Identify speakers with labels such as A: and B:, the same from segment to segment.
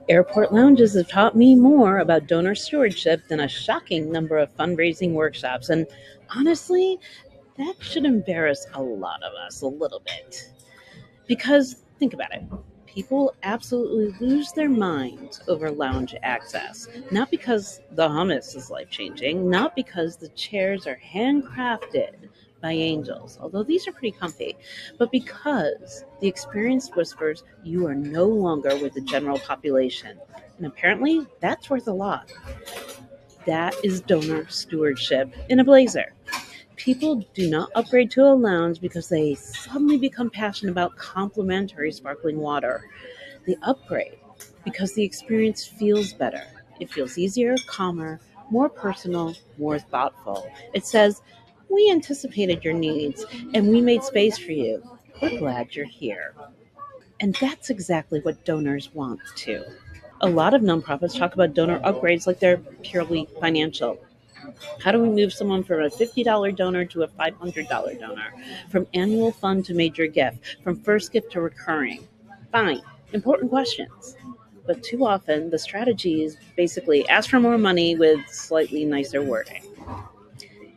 A: Airport lounges have taught me more about donor stewardship than a shocking number of fundraising workshops. And honestly, that should embarrass a lot of us a little bit. Because think about it. People absolutely lose their minds over lounge access. Not because the hummus is life changing, not because the chairs are handcrafted by angels, although these are pretty comfy, but because the experience whispers you are no longer with the general population. And apparently, that's worth a lot. That is donor stewardship in a blazer. People do not upgrade to a lounge because they suddenly become passionate about complimentary sparkling water. They upgrade because the experience feels better. It feels easier, calmer, more personal, more thoughtful. It says, "We anticipated your needs and we made space for you. We're glad you're here." And that's exactly what donors want too. A lot of nonprofits talk about donor upgrades like they're purely financial. How do we move someone from a $50 donor to a $500 donor? From annual fund to major gift? From first gift to recurring? Fine, important questions. But too often, the strategy is basically ask for more money with slightly nicer wording.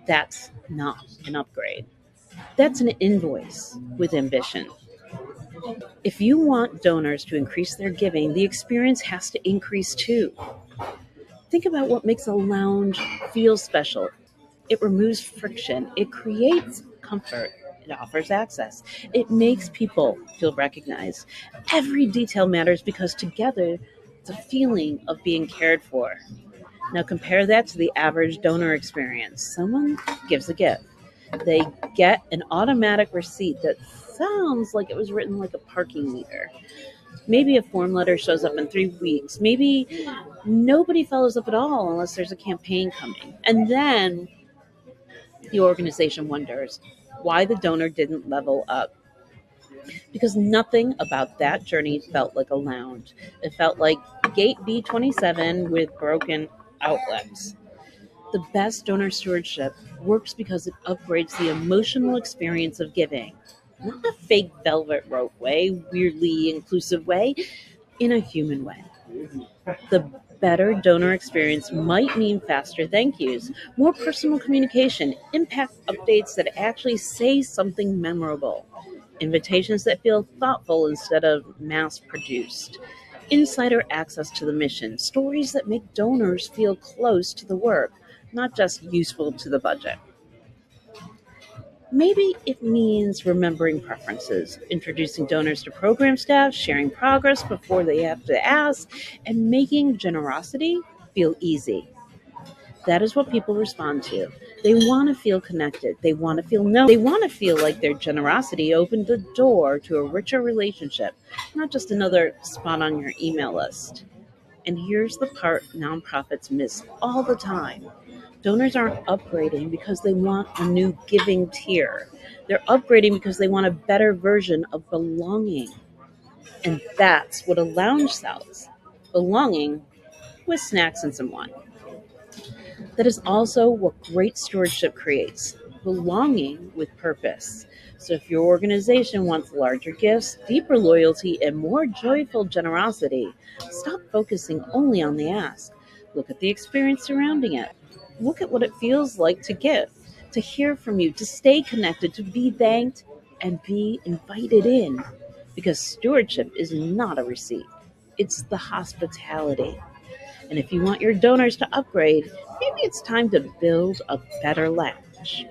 A: That's not an upgrade. That's an invoice with ambition. If you want donors to increase their giving, the experience has to increase too. Think about what makes a lounge feel special. It removes friction. It creates comfort. It offers access. It makes people feel recognized. Every detail matters because together it's a feeling of being cared for. Now compare that to the average donor experience. Someone gives a gift. They get an automatic receipt that sounds like it was written like a parking meter. Maybe a form letter shows up in 3 weeks. Maybe nobody follows up at all unless there's a campaign coming. And then the organization wonders why the donor didn't level up. Because nothing about that journey felt like a lounge. It felt like gate B27 with broken outlets. The best donor stewardship works because it upgrades the emotional experience of giving. Not a fake velvet rope way, weirdly inclusive way, in a human way. The better donor experience might mean faster thank yous, more personal communication, impact updates that actually say something memorable, invitations that feel thoughtful instead of mass produced, insider access to the mission, stories that make donors feel close to the work, not just useful to the budget. Maybe it means remembering preferences, introducing donors to program staff, sharing progress before they have to ask, and making generosity feel easy. That is what people respond to. They want to feel connected. They want to feel known. They want to feel like their generosity opened the door to a richer relationship, not just another spot on your email list. And here's the part nonprofits miss all the time. Donors aren't upgrading because they want a new giving tier. They're upgrading because they want a better version of belonging. And that's what a lounge sells, belonging with snacks and some wine. That is also what great stewardship creates, belonging with purpose. So if your organization wants larger gifts, deeper loyalty, and more joyful generosity, stop focusing only on the ask. Look at the experience surrounding it. Look at what it feels like to give, to hear from you, to stay connected, to be thanked, and be invited in. Because stewardship is not a receipt, it's the hospitality. And if you want your donors to upgrade, maybe it's time to build a better lounge.